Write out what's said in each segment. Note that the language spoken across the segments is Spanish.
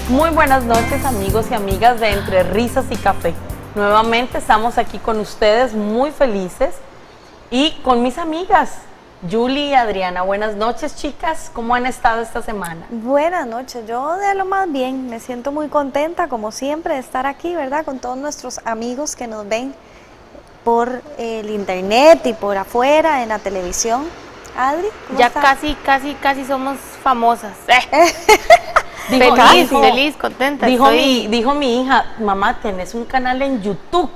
Muy buenas noches, amigos y amigas de Entre Risas y Café. Nuevamente estamos aquí con ustedes muy felices y con mis amigas Julie y Adriana. Buenas noches, chicas. ¿Cómo han estado esta semana? Buenas noches. Yo de lo más bien. Me siento muy contenta, como siempre, de estar aquí, ¿verdad? Con todos nuestros amigos que nos ven por el internet y por afuera, en la televisión. Adri, ¿cómo ya está? casi somos famosas. Feliz, contenta. Dijo mi hija, mamá, tenés un canal en YouTube.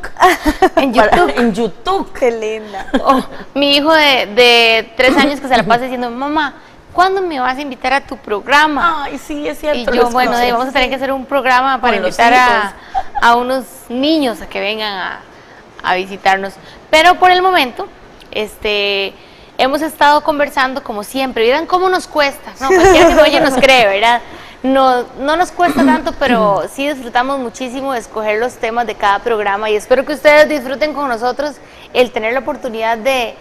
En YouTube. En YouTube. Qué linda. Oh, mi hijo de 3 años que se la pasa diciendo, mamá, ¿cuándo me vas a invitar a tu programa? Ay, sí, es cierto. Y yo, bueno, vamos a tener que hacer un programa para con los invitar a unos niños a que vengan a visitarnos. Pero por el momento, hemos estado conversando como siempre. Vieran cómo nos cuesta, ¿no? Cualquiera que me oye nos cree, ¿verdad? No nos cuesta tanto, pero sí disfrutamos muchísimo de escoger los temas de cada programa y espero que ustedes disfruten con nosotros el tener la oportunidad de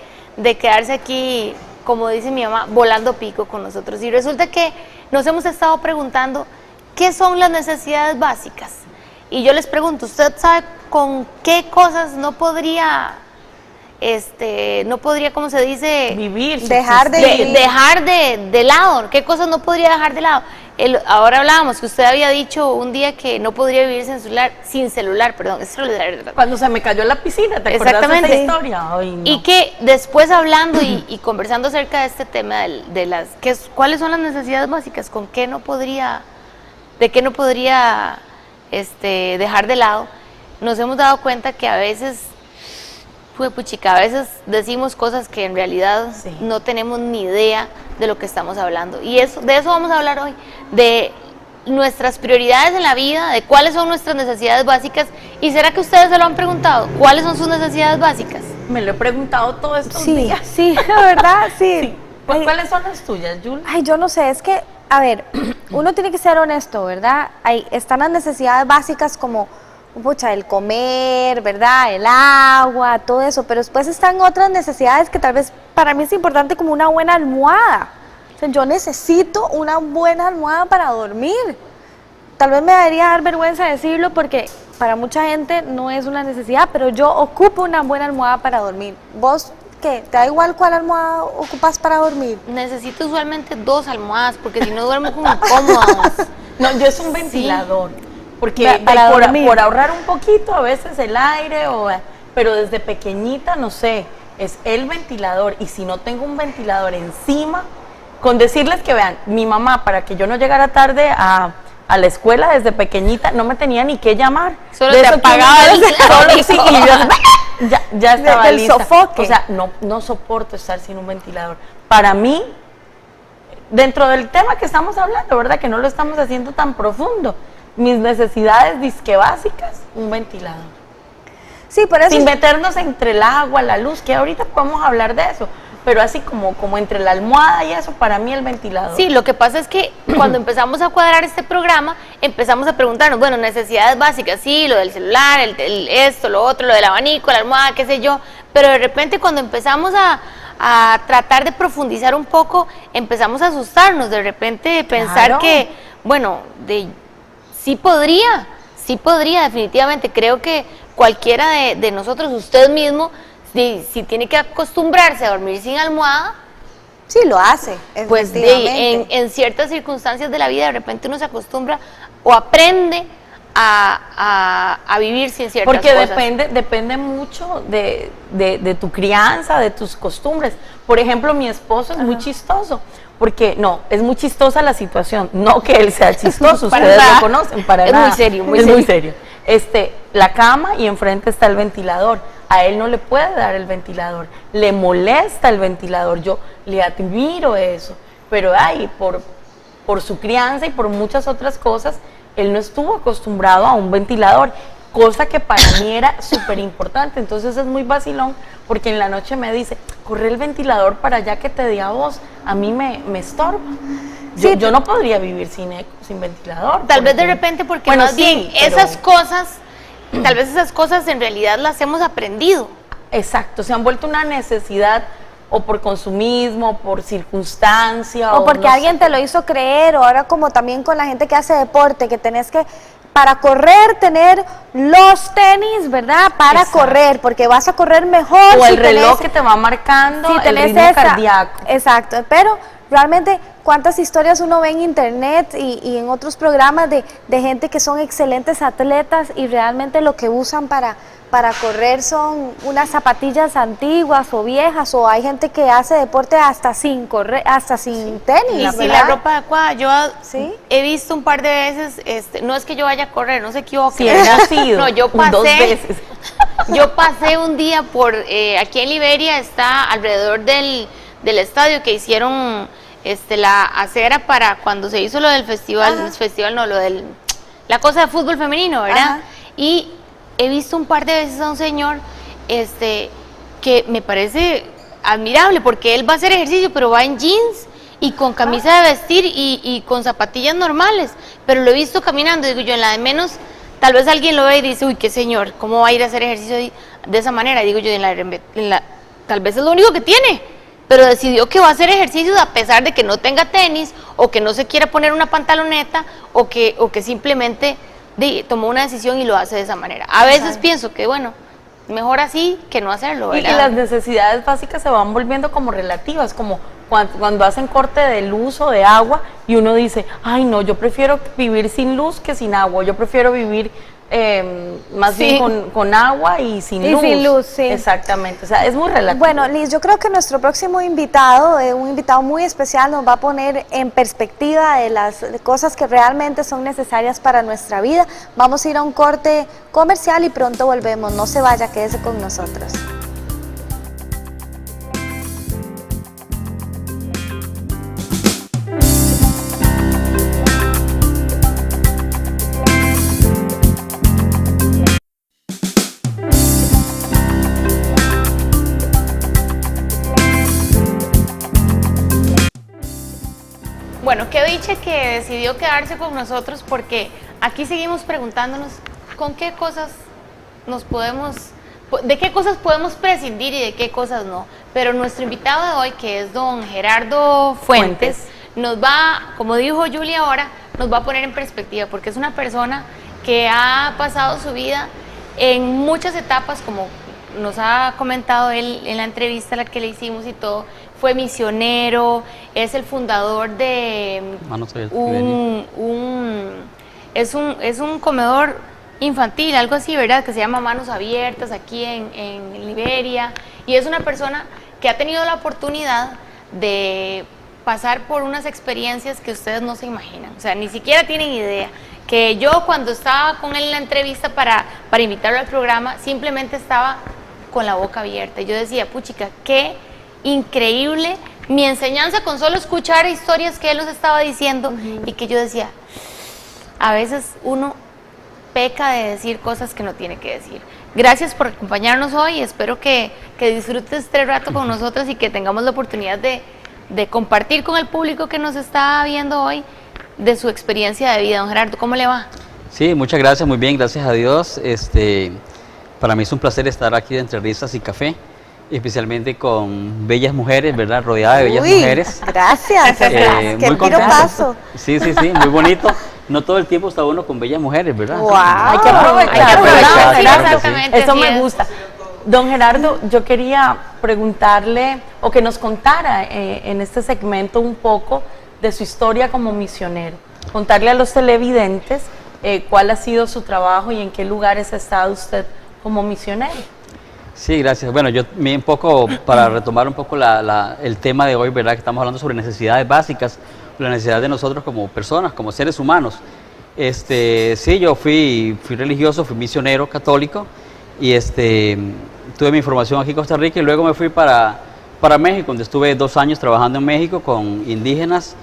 quedarse aquí, como dice mi mamá, volando pico con nosotros. Y resulta que nos hemos estado preguntando qué son las necesidades básicas. Y yo les pregunto, ¿usted sabe con qué cosas no podría, ¿cómo se dice? Vivir. Dejar de lado. ¿Qué cosas no podría dejar de lado? Ahora hablábamos que usted había dicho un día que no podría vivir sin celular. Cuando se me cayó en la piscina, ¿te acuerdas de esa historia? Ay, no. Y que después hablando y conversando acerca de este tema ¿cuáles son las necesidades básicas? ¿Con qué no podría, dejar de lado? Nos hemos dado cuenta que a veces decimos cosas que en realidad no tenemos ni idea de lo que estamos hablando. Y de eso vamos a hablar hoy, de nuestras prioridades en la vida, de cuáles son nuestras necesidades básicas. ¿Y será que ustedes se lo han preguntado? ¿Cuáles son sus necesidades básicas? Me lo he preguntado todos estos días. Sí, la verdad, sí. ¿Cuáles son las tuyas, Julie? Ay, yo no sé, es que, a ver, uno tiene que ser honesto, ¿verdad? Están las necesidades básicas como el comer, ¿verdad? El agua, todo eso, pero después están otras necesidades que tal vez para mí es importante, como una buena almohada. O sea, yo necesito una buena almohada para dormir. Tal vez me debería dar vergüenza decirlo porque para mucha gente no es una necesidad, pero yo ocupo una buena almohada para dormir. ¿Vos qué? ¿Te da igual cuál almohada ocupas para dormir? Necesito usualmente 2 almohadas porque si no duermo como incómoda. No, yo es un ventilador. Porque por ahorrar un poquito, a veces el aire, pero desde pequeñita, no sé, es el ventilador. Y si no tengo un ventilador encima, con decirles que vean, mi mamá, para que yo no llegara tarde a la escuela desde pequeñita, no me tenía ni que llamar. Solo te apagaba y ya estaba del lista. Sofoque. O sea, no soporto estar sin un ventilador. Para mí, dentro del tema que estamos hablando, ¿verdad? Que no lo estamos haciendo tan profundo. Mis necesidades disque básicas, un ventilador. Sí, por eso. Sin meternos entre el agua, la luz, que ahorita podemos hablar de eso, pero así como entre la almohada y eso, para mí el ventilador. Sí, lo que pasa es que cuando empezamos a cuadrar este programa, empezamos a preguntarnos, bueno, necesidades básicas, sí, lo del celular, esto, lo otro, lo del abanico, la almohada, qué sé yo, pero de repente cuando empezamos a tratar de profundizar un poco, empezamos a asustarnos, de repente pensar que, bueno, sí podría, definitivamente. Creo que cualquiera de nosotros, usted mismo, si tiene que acostumbrarse a dormir sin almohada, sí, lo hace, pues en ciertas circunstancias de la vida, de repente uno se acostumbra o aprende a vivir sin ciertas cosas. Porque depende mucho de tu crianza, de tus costumbres. Por ejemplo, mi esposo es muy chistoso. Porque es muy chistosa la situación, no que él sea chistoso, ustedes lo conocen, para nada. Es muy serio, muy serio. La cama y enfrente está el ventilador, a él no le puede dar el ventilador, le molesta el ventilador, yo le admiro eso, pero por su crianza y por muchas otras cosas, él no estuvo acostumbrado a un ventilador, cosa que para mí era súper importante. Entonces es muy vacilón porque en la noche me dice, corre el ventilador para allá que te dé a vos, a mí me estorba. Yo no podría vivir sin ventilador. Tal vez de repente porque bueno, más bien esas cosas, tal vez esas cosas en realidad las hemos aprendido. Exacto, se han vuelto una necesidad o por consumismo, por circunstancia. O porque no alguien sé. te lo hizo creer, o ahora como también con la gente que hace deporte, que tenés que, para correr, tener los tenis, ¿verdad? Para Exacto. correr, porque vas a correr mejor. O si el reloj tenés- que te va marcando si el tenés ritmo esa- cardíaco. Exacto, pero realmente cuántas historias uno ve en internet y en otros programas de gente que son excelentes atletas y realmente lo que usan para correr son unas zapatillas antiguas o viejas, o hay gente que hace deporte hasta sin correr, hasta sin tenis, Y ¿verdad? si la ropa adecuada, yo Sí. he visto un par de veces, no es que yo vaya a correr, no se equivoque. Si él ha sido No, yo 2 pasé, veces. yo pasé un día por, aquí en Liberia está alrededor del estadio que hicieron la acera para cuando se hizo lo del festival, Ajá. festival no, la cosa de fútbol femenino, ¿verdad? Ajá. Y he visto un par de veces a un señor, que me parece admirable porque él va a hacer ejercicio, pero va en jeans y con camisa de vestir y con zapatillas normales, pero lo he visto caminando, digo yo, en la de menos, tal vez alguien lo ve y dice, uy, qué señor, ¿cómo va a ir a hacer ejercicio de esa manera? Digo yo, tal vez es lo único que tiene, pero decidió que va a hacer ejercicio a pesar de que no tenga tenis, o que no se quiera poner una pantaloneta, o que simplemente tomó una decisión y lo hace de esa manera. A veces pienso que, bueno, mejor así que no hacerlo, Y ¿verdad? las necesidades básicas se van volviendo como relativas, como cuando hacen corte de luz o de agua y uno dice, ay no, yo prefiero vivir sin luz que sin agua, yo prefiero vivir más Sí. bien con agua y sin Y luz. sin luz, sí. Exactamente, o sea, es muy relativo. Bueno, Liz, yo creo que nuestro próximo invitado, un invitado muy especial, nos va a poner en perspectiva de las cosas que realmente son necesarias para nuestra vida. Vamos a ir a un corte comercial y pronto volvemos. No se vaya, quédese con nosotros. Bueno, qué dicha que decidió quedarse con nosotros, porque aquí seguimos preguntándonos con qué cosas de qué cosas podemos prescindir y de qué cosas no. Pero nuestro invitado de hoy, que es don Gerardo Fuentes, nos va, como dijo Julia ahora, nos va a poner en perspectiva, porque es una persona que ha pasado su vida en muchas etapas, como nos ha comentado él en la entrevista a la que le hicimos y todo. Fue misionero, es el fundador de Manos Abiertas es un comedor infantil, algo así, ¿verdad? Que se llama Manos Abiertas aquí en Liberia, y es una persona que ha tenido la oportunidad de pasar por unas experiencias que ustedes no se imaginan, o sea, ni siquiera tienen idea. Que yo cuando estaba con él en la entrevista para invitarlo al programa, simplemente estaba con la boca abierta. Yo decía, puchica, qué increíble mi enseñanza con solo escuchar historias que él nos estaba diciendo, y que yo decía, a veces uno peca de decir cosas que no tiene que decir. Gracias por acompañarnos hoy, espero que disfrutes este rato con nosotros y que tengamos la oportunidad de compartir con el público que nos está viendo hoy de su experiencia de vida. Don Gerardo, ¿cómo le va? Sí, muchas gracias, muy bien, gracias a Dios. Para mí es un placer estar aquí de Entre Risas y Café, especialmente con bellas mujeres, ¿verdad? Rodeada de bellas Uy, mujeres. gracias. Qué muy contento. piropazo. Sí, muy bonito. No todo el tiempo está uno con bellas mujeres, ¿verdad? Wow. Hay que Hay que aprovechar, aprovechar, ¿verdad? sí, claro que sí. exactamente. Eso así me es. gusta. Don Gerardo, yo quería preguntarle o que nos contara en este segmento un poco de su historia como misionero. Contarle a los televidentes cuál ha sido su trabajo y en qué lugares ha estado usted como misionero. Sí, gracias. Bueno, yo un poco, para retomar un poco el tema de hoy, ¿verdad? Que estamos hablando sobre necesidades básicas, la necesidad de nosotros como personas, como seres humanos. Sí, yo fui religioso, fui misionero católico y tuve mi formación aquí en Costa Rica y luego me fui para México, donde estuve 2 años trabajando en México con indígenas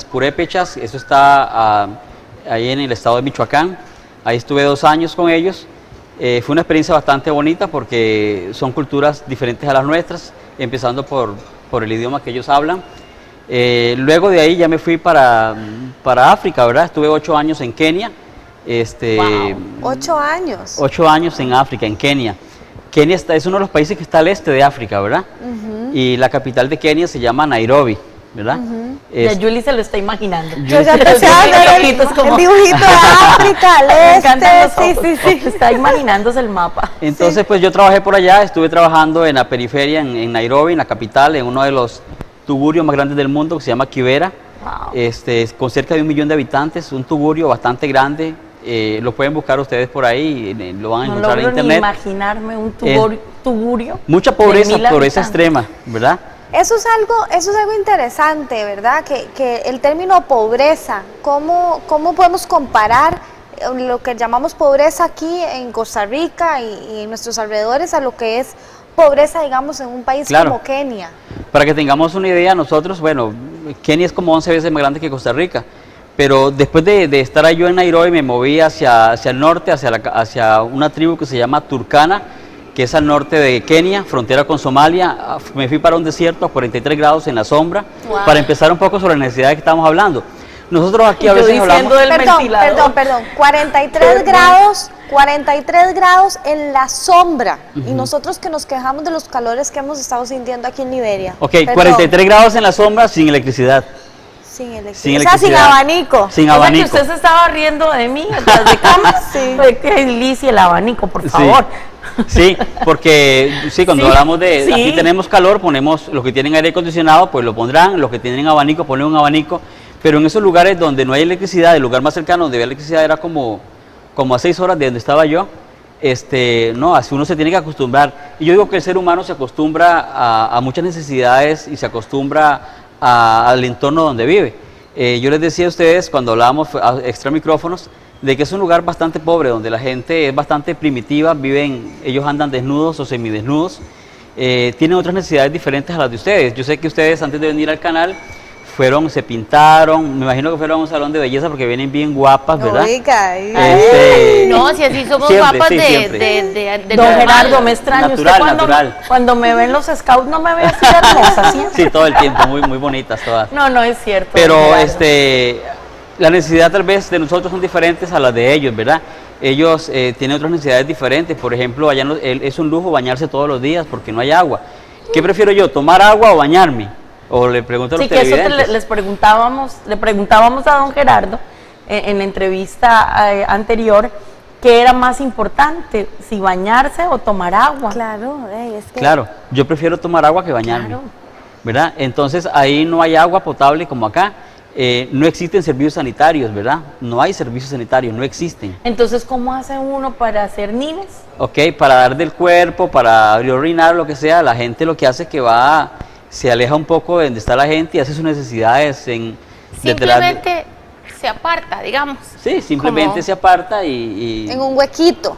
purépechas. Eso está ahí en el estado de Michoacán. Ahí estuve 2 años con ellos. Fue una experiencia bastante bonita porque son culturas diferentes a las nuestras, empezando por el idioma que ellos hablan. Luego de ahí ya me fui para África, ¿verdad? Estuve 8 años en Kenia. 8 años. 8 años en África, en Kenia. Kenia es uno de los países que está al este de África, ¿verdad? y la capital de Kenia se llama Nairobi, ¿verdad? Y a Julie se lo está imaginando. Yo ya empecé a ver el dibujito de África, al Me encantan los este, ojos. sí, sí, sí. Está imaginándose el mapa. Entonces, pues yo trabajé por allá, estuve trabajando en la periferia, en Nairobi, en la capital, en uno de los tugurios más grandes del mundo que se llama Kibera, Wow. con cerca de 1 millón de habitantes, un tugurio bastante grande. Lo pueden buscar ustedes por ahí, lo van a No encontrar en logro ni internet. imaginarme un tugurio. Mucha de pobreza, 1000 pobreza habitantes. extrema, ¿verdad? Eso es algo interesante, ¿verdad? Que el término pobreza, ¿cómo podemos comparar lo que llamamos pobreza aquí en Costa Rica y en nuestros alrededores a lo que es pobreza, digamos, en un país Claro. como Kenia? Para que tengamos una idea, nosotros, bueno, Kenia es como 11 veces más grande que Costa Rica, pero después de estar yo en Nairobi me moví hacia el norte, hacia una tribu que se llama Turkana, que es al norte de Kenia, frontera con Somalia. Me fui para un desierto a 43 grados en la sombra, Wow. para empezar un poco sobre la necesidad de que estamos hablando. Nosotros aquí a Yo veces diciendo hablamos... del ventilador. Perdón, 43 grados en la sombra. Y nosotros que nos quejamos de los calores que hemos estado sintiendo aquí en Liberia. Ok, Perdón, 43 grados en la sombra sin electricidad. Sin Sin electricidad. O sea, sin electricidad. abanico. Sin O sea, que abanico. usted se estaba riendo de mí detrás de cámara. Sí. Licia, el abanico, por Sí. favor. Sí, porque sí, cuando Sí, hablamos de sí. aquí tenemos calor, ponemos los que tienen aire acondicionado, pues lo pondrán, los que tienen abanico ponen un abanico, pero en esos lugares donde no hay electricidad, el lugar más cercano donde había electricidad era como a 6 horas de donde estaba yo. No, así uno se tiene que acostumbrar. Y yo digo que el ser humano se acostumbra a muchas necesidades y se acostumbra al entorno donde vive. Yo les decía a ustedes cuando hablábamos extra micrófonos de que es un lugar bastante pobre, donde la gente es bastante primitiva, ellos andan desnudos o semidesnudos, tienen otras necesidades diferentes a las de ustedes. Yo sé que ustedes antes de venir al canal se pintaron, me imagino que fueron a un salón de belleza porque vienen bien guapas, ¿verdad? Oiga, No, si así somos Siempre, guapas sí, de siempre. Don normal. Gerardo, me extraña. Natural, usted natural. cuando me ven los scouts no me ve así de hermosa, ¿sí? Sí, todo el tiempo, muy, muy bonitas todas. No es cierto. Pero don Gerardo. la necesidad tal vez de nosotros son diferentes a las de ellos, ¿verdad? Ellos tienen otras necesidades diferentes. Por ejemplo, allá es un lujo bañarse todos los días porque no hay agua. ¿Qué prefiero yo, tomar agua o bañarme? O le pregunto a los Sí, que eso televidentes. le preguntábamos a don Gerardo en la entrevista anterior qué era más importante, si bañarse o tomar agua. claro, es que Claro, yo prefiero tomar agua que bañarme, Claro. ¿verdad? Entonces ahí no hay agua potable como acá. No existen servicios sanitarios, ¿verdad? No hay servicios sanitarios, no existen. Entonces, ¿cómo hace uno para hacer nives? Ok, para dar del cuerpo, para orinar, lo que sea, la gente lo que hace es que se aleja un poco de donde está la gente y hace sus necesidades detrás de... Simplemente se aparta, digamos. Sí, simplemente Como- se aparta y en un huequito.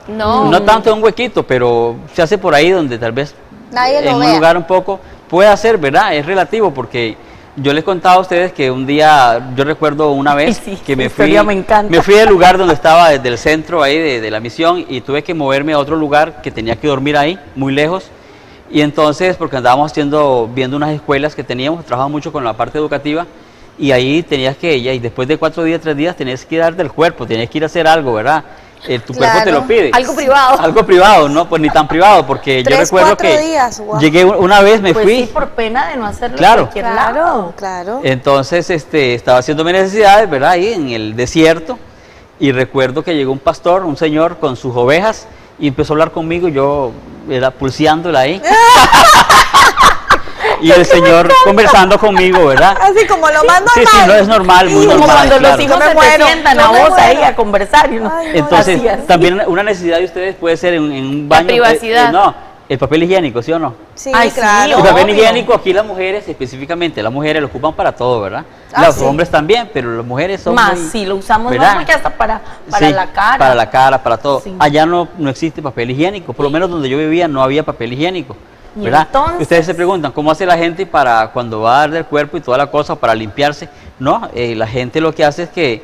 No, tanto en un huequito, pero se hace por ahí donde tal vez Nadie lo en un vea. lugar un poco puede hacer, ¿verdad? Es relativo porque yo les contaba a ustedes que un día, yo recuerdo una vez Sí, que esa historia me encanta. me fui del lugar donde estaba, desde el centro ahí de la misión y tuve que moverme a otro lugar que tenía que dormir ahí, muy lejos. Y entonces, porque andábamos viendo unas escuelas que teníamos, trabajamos mucho con la parte educativa, y ahí tenías y después de 4 días, 3 días, tenías que dar del cuerpo, tenías que ir a hacer algo, ¿verdad? Tu cuerpo te lo pide. algo privado. Algo privado, no, pues ni tan privado, porque yo 3, recuerdo 4 que días, wow. llegué una vez, me Pues fui, sí, por pena de no hacerlo Claro. en cualquier lado. Claro. entonces estaba haciendo mis necesidades, ¿verdad? Ahí en el desierto, y recuerdo que llegó un pastor, un señor con sus ovejas, y empezó a hablar conmigo, y yo era pulseándola ahí. Y el señor conversando conmigo, ¿verdad? Así como lo más Sí, normal. sí, no es normal, muy Y Como normal, cuando claro. los hijos Yo me se te muero, sientan yo a me vos ahí muero. a conversar. Y uno, Ay, no. Entonces, así, así. también una necesidad de ustedes puede ser en un baño. privacidad. No, el papel higiénico, ¿sí o no? Sí, Ay, sí, claro. El papel obvio. higiénico aquí las mujeres, específicamente las mujeres lo ocupan para todo, ¿verdad? Ah, Los sí. hombres también, pero las mujeres son Más, muy- si lo usamos ¿verdad? más porque hasta para Sí, la cara. Para la cara, para todo. Sí. Allá no existe papel higiénico, por lo menos donde yo vivía no había papel higiénico, Y ¿verdad? entonces- Ustedes se preguntan, ¿cómo hace la gente para cuando va a dar del cuerpo y toda la cosa para limpiarse? No, la gente lo que hace es que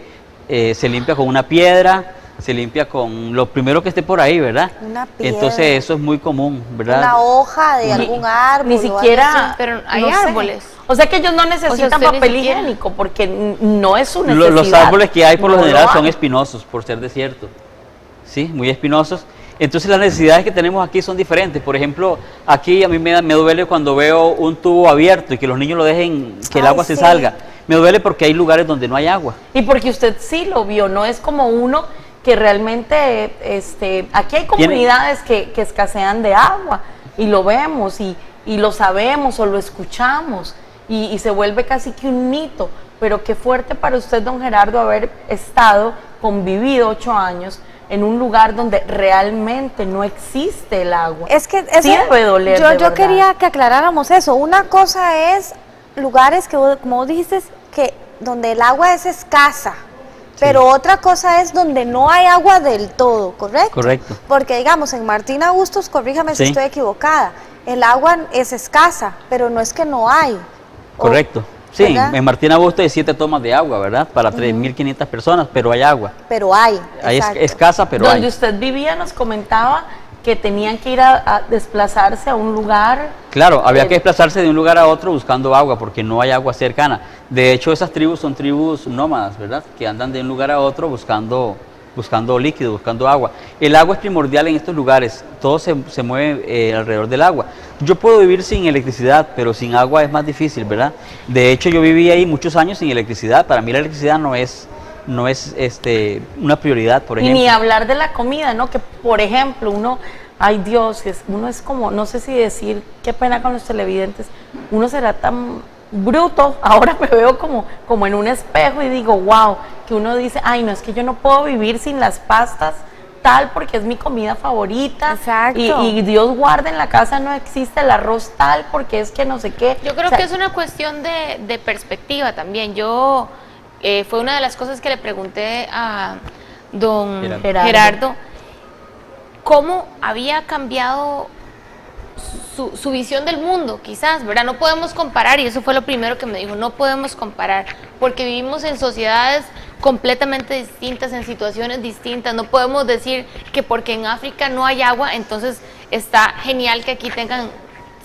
se limpia con una piedra, se limpia con lo primero que esté por ahí, ¿verdad? Una piedra. Entonces eso es muy común, ¿verdad? Una hoja de algún árbol. Ni o algo siquiera. así. Pero hay no sé. árboles. O sea que ellos no necesitan usted ni papel siquiera. higiénico porque no es su necesidad. Los árboles que hay por lo No general son hay. espinosos, por ser desierto. Sí, muy espinosos. Entonces las necesidades que tenemos aquí son diferentes. Por ejemplo, aquí a mí me duele cuando veo un tubo abierto y que los niños lo dejen, que el Ay, agua se sí. salga. Me duele porque hay lugares donde no hay agua. Y porque usted sí lo vio, no es como uno que realmente, aquí hay comunidades que escasean de agua y lo vemos y lo sabemos o lo escuchamos y se vuelve casi que un mito. Pero qué fuerte para usted, don Gerardo, haber convivido 8 años en un lugar donde realmente no existe el agua. Es que eso, sí debe doler, de yo verdad. quería que aclaráramos eso. Una cosa es lugares que, como vos dijiste, que donde el agua es escasa, pero otra cosa es donde no hay agua del todo, ¿correcto? Correcto. Porque digamos, en Martín Agustos, corríjame si Sí. estoy equivocada, el agua es escasa, pero no es que no hay. Correcto. Sí, ¿verdad? en Martín Agosto hay 7 tomas de agua, ¿verdad? Para 3.500 personas, pero hay agua. Pero hay. Ahí es exacto. escasa, pero Donde hay. usted vivía nos comentaba que tenían que ir a desplazarse a un lugar. Claro, había que desplazarse de un lugar a otro buscando agua porque no hay agua cercana. De hecho, esas tribus son tribus nómadas, ¿verdad? Que andan de un lugar a otro buscando líquido, buscando agua. El agua es primordial en estos lugares, todo se mueve alrededor del agua. Yo puedo vivir sin electricidad, pero sin agua es más difícil, ¿verdad? De hecho, yo viví ahí muchos años sin electricidad. Para mí la electricidad no es una prioridad, por Y ejemplo. ni hablar de la comida, ¿no? Que, por ejemplo, uno, ay Dios, uno es como, no sé si decir, qué pena con los televidentes, uno será tan bruto, ahora me veo como en un espejo y digo, wow, que uno dice, ay, no, es que yo no puedo vivir sin las pastas tal porque es mi comida favorita. Exacto. Y Dios guarde, en la casa no existe el arroz tal porque es que no sé qué. Yo creo O sea, que es una cuestión de perspectiva también. Yo, fue una de las cosas que le pregunté a don Gerardo, cómo había cambiado su visión del mundo, quizás, ¿verdad? No podemos comparar, y eso fue lo primero que me dijo, no podemos comparar, porque vivimos en sociedades completamente distintas, en situaciones distintas. No podemos decir que porque en África no hay agua, entonces está genial que aquí tengan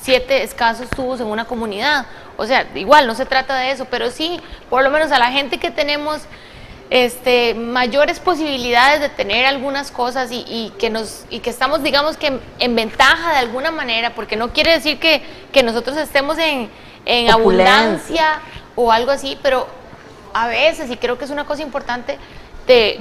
7 escasos tubos en una comunidad. O sea, igual no se trata de eso, pero sí, por lo menos a la gente que tenemos mayores posibilidades de tener algunas cosas y que estamos, digamos, que en ventaja de alguna manera, porque no quiere decir que nosotros estemos en abundancia o algo así, pero a veces, y creo que es una cosa importante,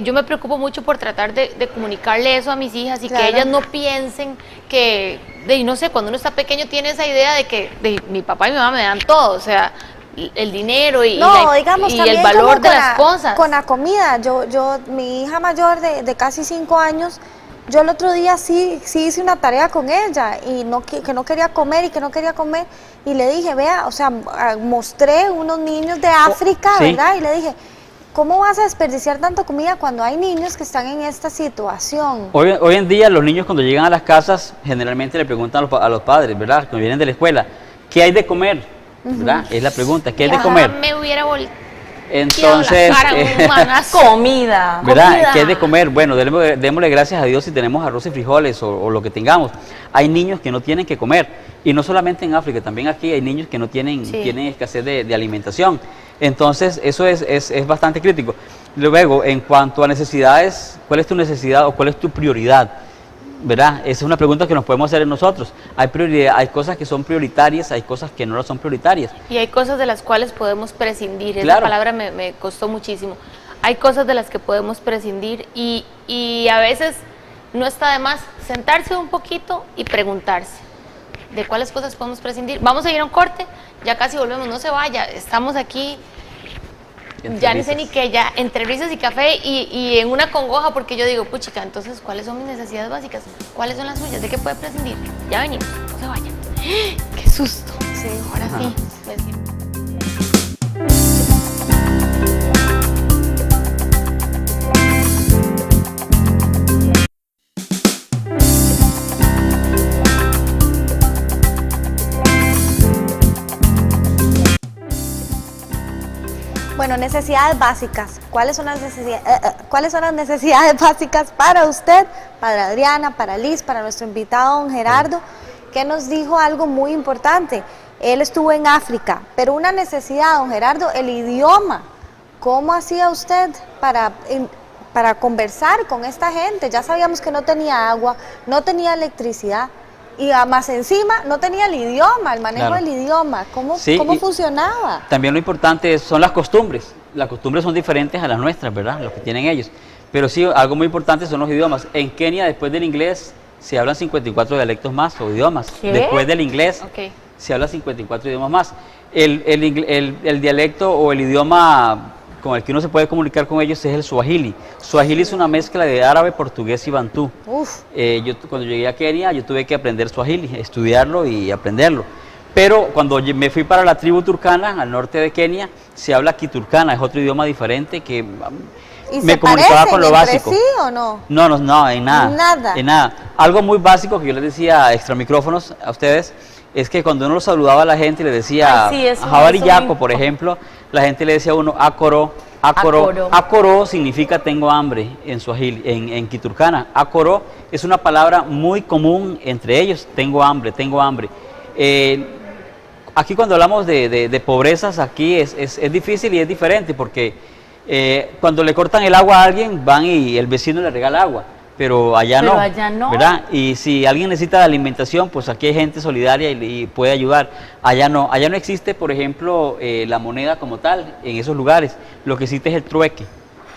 yo me preocupo mucho por tratar de comunicarle eso a mis hijas y Claro. que ellas no piensen que, no sé, cuando uno está pequeño tiene esa idea de que mi papá y mi mamá me dan todo, o sea, el dinero digamos, y también el valor como de las cosas. Con la comida, mi hija mayor de casi 5 años, yo el otro día sí hice una tarea con ella y que no quería comer y le dije, vea, o sea, mostré unos niños de África, sí. ¿verdad? Y le dije, ¿cómo vas a desperdiciar tanta comida cuando hay niños que están en esta situación? Hoy en día los niños cuando llegan a las casas generalmente le preguntan a los padres, ¿verdad? Cuando vienen de la escuela, ¿qué hay de comer? ¿Verdad? Es la pregunta, ¿qué hay de comer? Me hubiera volteado Entonces, la cara, un manazo. comida. ¿verdad? comida. ¿Qué hay de comer? Bueno, démosle gracias a Dios si tenemos arroz y frijoles o lo que tengamos. Hay niños que no tienen que comer, y no solamente en África, también aquí hay niños que no tienen escasez de alimentación. Entonces, eso es bastante crítico. Luego, en cuanto a necesidades, ¿cuál es tu necesidad o cuál es tu prioridad? ¿Verdad? Esa es una pregunta que nos podemos hacer nosotros. Hay cosas que son prioritarias, hay cosas que no lo son prioritarias. Y hay cosas de las cuales podemos prescindir. Esa Claro. palabra me costó muchísimo. Hay cosas de las que podemos prescindir y a veces no está de más sentarse un poquito y preguntarse de cuáles cosas podemos prescindir. Vamos a ir a un corte, ya casi volvemos, no se vaya, estamos aquí. Entre Ya ni sé risas. ni qué, ya entre risas y café y en una congoja, porque yo digo, puchica, entonces, ¿cuáles son mis necesidades básicas? ¿Cuáles son las suyas? ¿De qué puede prescindir? Ya venimos, no se vayan. ¡Qué susto! Sí. Ahora sí. Bueno, necesidades básicas. ¿Cuáles son las necesidades básicas para usted, para Adriana, para Liz, para nuestro invitado don Gerardo, que nos dijo algo muy importante? Él estuvo en África, pero una necesidad, don Gerardo, el idioma. ¿Cómo hacía usted para para conversar con esta gente. Ya sabíamos que no tenía agua, no tenía electricidad y más encima no tenía el idioma, el manejo Claro. del idioma. ¿Cómo, Sí, cómo y funcionaba? También lo importante son las costumbres. Las costumbres son diferentes a las nuestras, ¿verdad? Los que tienen ellos. Pero sí, algo muy importante son los idiomas. En Kenia, después del inglés, se hablan 54 dialectos más o idiomas. ¿Qué? Después del inglés, Ok. se habla 54 idiomas más. El dialecto o el idioma con el que uno se puede comunicar con ellos es el Swahili. Swahili es una mezcla de árabe, portugués y bantú. Uf, Cuando llegué a Kenia, yo tuve que aprender Swahili, estudiarlo y aprenderlo. Pero cuando me fui para la tribu turcana, al norte de Kenia, se habla kiturkana, es otro idioma diferente que ¿y me se comunicaba parecen con lo entre básico. sí o no? No, no, no, en nada. Nada. En nada. Algo muy básico que yo les decía extra micrófonos a ustedes es que cuando uno saludaba a la gente y le decía Ay, sí, eso Jabariyaco, me- por ejemplo, la gente le decía a uno Akoro, Akoro. Akoro. Akoro significa tengo hambre en Swahili, en kiturkana. Akoro es una palabra muy común entre ellos, tengo hambre, tengo hambre. Aquí cuando hablamos de pobrezas, aquí es difícil y es diferente porque cuando le cortan el agua a alguien, van y el vecino le regala agua, pero allá Pero no, allá no. ¿verdad? Y si alguien necesita alimentación, pues aquí hay gente solidaria y puede ayudar. Allá no existe, por ejemplo, la moneda como tal en esos lugares, lo que existe es el trueque.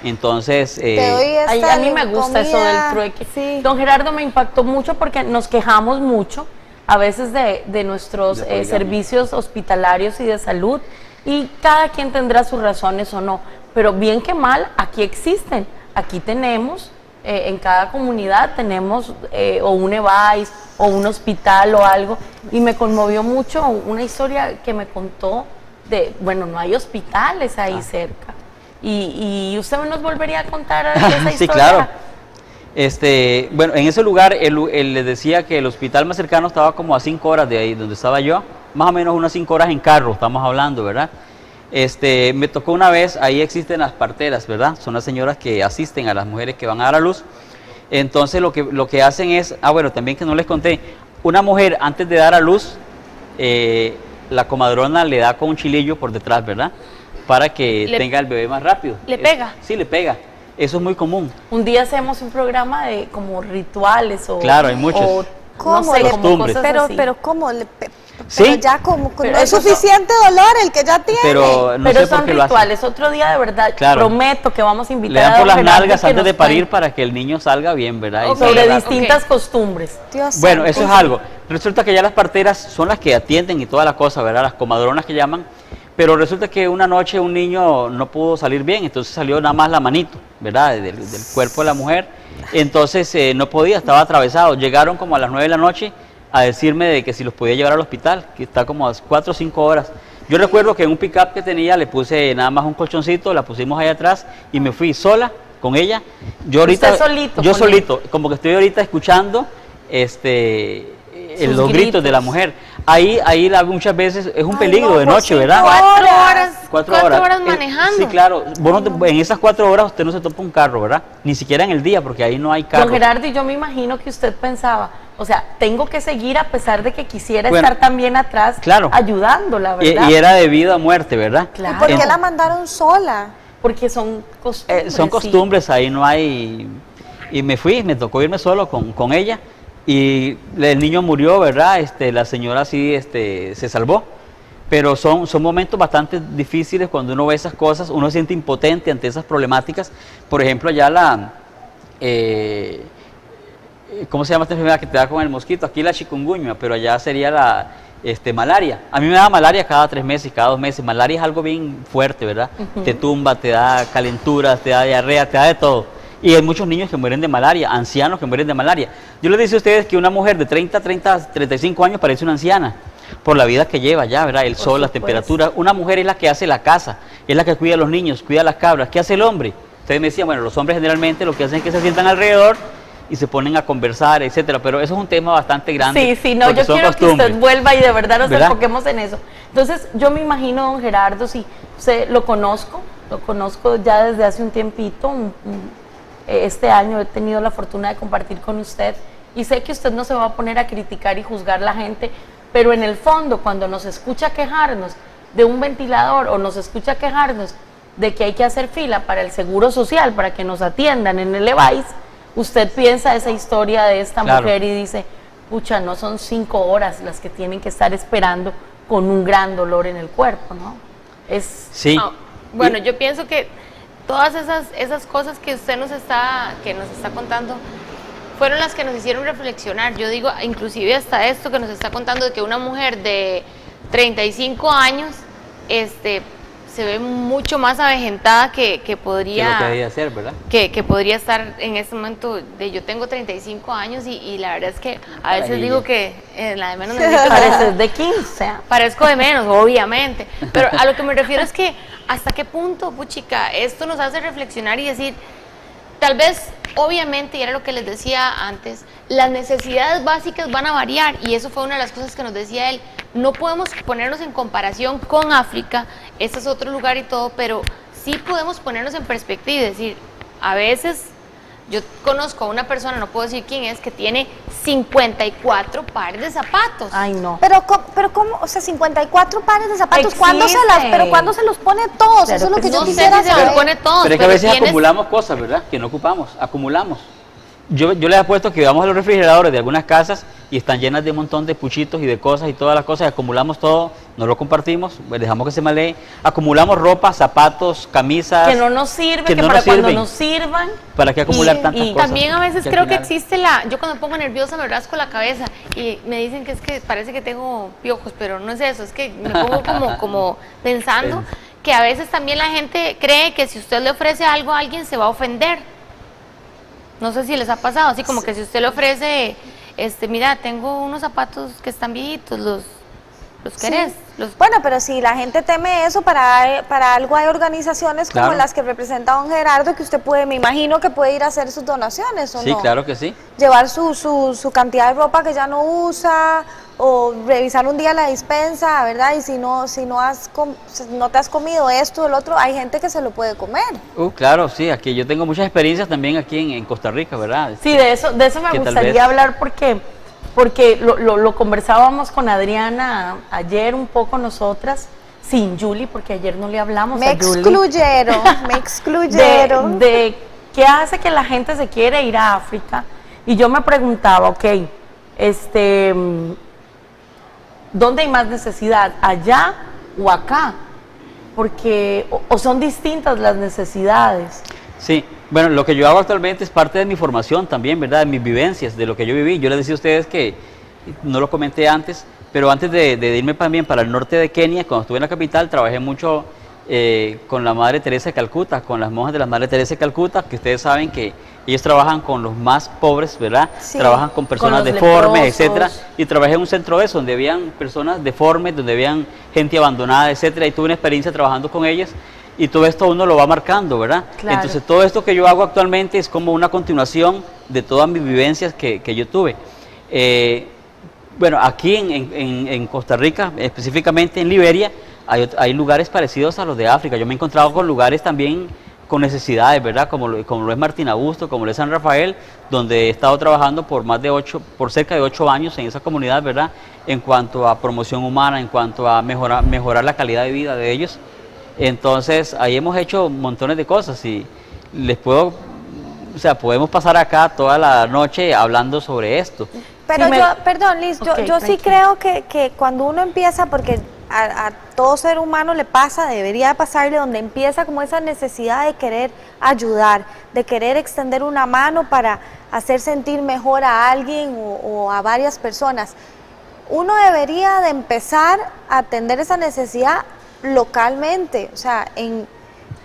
Entonces, Te doy Ay, esta a mí me gusta eso del comida. trueque. Sí. Don Gerardo, me impactó mucho porque nos quejamos mucho a veces de nuestros De poligamia. servicios hospitalarios y de salud, y cada quien tendrá sus razones o no, pero bien que mal, aquí existen. Aquí tenemos, en cada comunidad tenemos o un EVAIS o un hospital o algo, y me conmovió mucho una historia que me contó de, bueno, no hay hospitales ahí cerca. Y usted nos volvería a contar esa historia. sí, claro. Bueno, en ese lugar él les decía que el hospital más cercano estaba como a 5 horas de ahí donde estaba yo, más o menos unas 5 horas en carro, estamos hablando, ¿verdad? Me tocó una vez, ahí existen las parteras, ¿verdad? Son las señoras que asisten a las mujeres que van a dar a luz. Entonces lo que hacen es, bueno, también que no les conté, una mujer antes de dar a luz, la comadrona le da con un chilillo por detrás, ¿verdad? Para que tenga el bebé más rápido. ¿Le pega? Sí, le pega. Eso es muy común. Un día hacemos un programa de como rituales o... Claro, hay muchos. o, ¿Cómo? no sé, como Costumbres. cosas así. Pero ¿cómo? Sí. Pero ya como Pero no es eso suficiente dolor el que ya tiene. Pero no Pero sé por son qué lo hacen. rituales. Otro día, de verdad, Claro. prometo que vamos a invitar Le dan a por don las Gerardo nalgas que antes nos de parir cuente para que el niño salga bien, ¿verdad? Y Ok. salga sobre rápido. distintas costumbres. Dios Bueno, santo. eso es algo. Resulta que ya las parteras son las que atienden y toda la cosa, ¿verdad? Las comadronas que llaman. Pero resulta que una noche un niño no pudo salir bien, entonces salió nada más la manito, ¿verdad? Del cuerpo de la mujer. Entonces no podía, estaba atravesado. Llegaron como a las 9 de la noche a decirme de que si los podía llevar al hospital, que está como a 4 o 5 horas. Yo recuerdo que en un pick-up que tenía le puse nada más un colchoncito, la pusimos ahí atrás y me fui sola con ella. Yo ahorita, ¿Usted solito yo con solito, como que estoy ahorita escuchando los gritos de la mujer. Ahí muchas veces es un Ay, peligro no, de por noche, 5 ¿verdad? horas. 4 horas manejando. Sí, claro. Vos en esas 4 horas usted no se topa un carro, ¿verdad? Ni siquiera en el día, porque ahí no hay carro. Don Gerardo, y yo me imagino que usted pensaba, o sea, tengo que seguir a pesar de que quisiera Bueno, estar también atrás, claro. ayudándola, ¿verdad? Y era de vida o muerte, ¿verdad? Claro. ¿Y por qué En- la mandaron sola? Porque son costumbres. son sí. costumbres, ahí no hay... Y me tocó irme solo con ella. Y el niño murió, ¿verdad? La señora sí se salvó. Pero son momentos bastante difíciles cuando uno ve esas cosas, uno se siente impotente ante esas problemáticas. Por ejemplo, allá ¿cómo se llama esta enfermedad que te da con el mosquito? Aquí la chikungunya, pero allá sería la malaria. A mí me da malaria cada 3 meses, cada 2 meses. Malaria es algo bien fuerte, ¿verdad? Te tumba, te da calenturas, te da diarrea, te da de todo. Y hay muchos niños que mueren de malaria, ancianos que mueren de malaria. Yo les decía a ustedes que una mujer de 35 años parece una anciana, por la vida que lleva ya, ¿verdad? El sol, las supuesto. temperaturas. Una mujer es la que hace la casa, es la que cuida a los niños, cuida a las cabras. ¿Qué hace el hombre? Ustedes me decían, bueno, los hombres generalmente lo que hacen es que se sientan alrededor y se ponen a conversar, etcétera. Pero eso es un tema bastante grande. Sí, no, porque yo son quiero que costumbres. usted vuelva y de verdad nos ¿Verdad? enfoquemos en eso. Entonces, yo me imagino, don Gerardo, si usted lo conozco ya desde hace un tiempito, este año he tenido la fortuna de compartir con usted y sé que usted no se va a poner a criticar y juzgar la gente, pero en el fondo, cuando nos escucha quejarnos de un ventilador o nos escucha quejarnos de que hay que hacer fila para el seguro social, para que nos atiendan en el EVAIS, usted piensa esa historia de esta Claro. mujer y dice, pucha, no son 5 horas las que tienen que estar esperando con un gran dolor en el cuerpo, ¿no? Es Sí. Ah, bueno, yo pienso que todas esas cosas que usted nos está contando fueron las que nos hicieron reflexionar. Yo digo, inclusive hasta esto que nos está contando, de que una mujer de 35 años se ve mucho más avejentada que podría... Que lo que debía hacer, ¿verdad? Que podría estar en este momento yo tengo 35 años y la verdad es que a veces Carajillo. digo que la de menos necesito pareces de 15. parezco de menos, obviamente, pero a lo que me refiero es que hasta qué punto, puchica, esto nos hace reflexionar y decir, tal vez, obviamente, y era lo que les decía antes, las necesidades básicas van a variar y eso fue una de las cosas que nos decía él, no podemos ponernos en comparación con África, este es otro lugar y todo, pero sí podemos ponernos en perspectiva y decir, a veces yo conozco a una persona, no puedo decir quién es, que tiene 54 pares de zapatos. Ay, no. Pero ¿cómo? O sea, 54 pares de zapatos, Existe. ¿cuándo se los pone todos? Claro Eso es lo que que sí. yo No sé quisiera si se los saber. pone todos, Pero es que a veces tienes- acumulamos cosas, ¿verdad? Que no ocupamos, acumulamos. Yo les apuesto que vamos a los refrigeradores de algunas casas y están llenas de un montón de puchitos y de cosas y todas las cosas, y acumulamos todo, no lo compartimos, pues dejamos que se malee, acumulamos ropa, zapatos, camisas. Que no nos sirve, que no para nos cuando sirven. nos sirvan. ¿Para qué acumular tantas y cosas? También a veces al creo que final- existe yo cuando me pongo nerviosa me rasco la cabeza y me dicen que es que parece que tengo piojos, pero no es eso, es que me pongo como pensando que a veces también la gente cree que si usted le ofrece algo a alguien se va a ofender. No sé si les ha pasado, así como que si usted le ofrece, mira, tengo unos zapatos que están viejitos, los Sí. querés. Bueno, pero si la gente teme eso, para algo hay organizaciones como Claro. las que representa don Gerardo, que usted puede, me imagino que puede ir a hacer sus donaciones, ¿o Sí, no? claro que sí. Llevar su cantidad de ropa que ya no usa, o revisar un día la despensa, ¿verdad? Y si no te has comido esto o el otro, hay gente que se lo puede comer. Claro, sí, aquí yo tengo muchas experiencias también aquí en Costa Rica, ¿verdad? Sí, de eso me Que tal vez- gustaría hablar porque lo conversábamos con Adriana ayer un poco nosotras, sin Julie, porque ayer no le hablamos Me a Julie. me excluyeron. De qué hace que la gente se quiere ir a África. Y yo me preguntaba, ok, ¿dónde hay más necesidad? ¿Allá o acá? Porque o son distintas las necesidades. Sí, bueno, lo que yo hago actualmente es parte de mi formación también, ¿verdad? De mis vivencias, de lo que yo viví. Yo les decía a ustedes que, no lo comenté antes, pero antes de irme también para el norte de Kenia, cuando estuve en la capital, trabajé mucho con la Madre Teresa de Calcuta, con las monjas de la Madre Teresa de Calcuta, que ustedes saben que ellos trabajan con los más pobres, ¿verdad? Sí. Trabajan con personas los deformes, leprosos. etcétera. Y trabajé en un centro de eso, donde habían personas deformes, donde habían gente abandonada, etcétera. Y tuve una experiencia trabajando con ellas. Y todo esto uno lo va marcando, ¿verdad? Claro. Entonces todo esto que yo hago actualmente es como una continuación de todas mis vivencias que yo tuve. Bueno, aquí en Costa Rica, específicamente en Liberia, hay lugares parecidos a los de África. Yo me he encontrado con lugares también con necesidades, ¿verdad? Como lo es Martín Augusto, como lo es San Rafael, donde he estado trabajando por cerca de 8 años en esa comunidad, ¿verdad? En cuanto a promoción humana, en cuanto a mejorar la calidad de vida de ellos. Entonces, ahí hemos hecho montones de cosas y podemos pasar acá toda la noche hablando sobre esto. Pero Sí, perdón Liz, Ok, yo sí tranquila. creo que cuando uno empieza, porque a todo ser humano le pasa, debería pasarle, donde empieza como esa necesidad de querer ayudar, de querer extender una mano para hacer sentir mejor a alguien o a varias personas. Uno debería de empezar a atender esa necesidad localmente, o sea,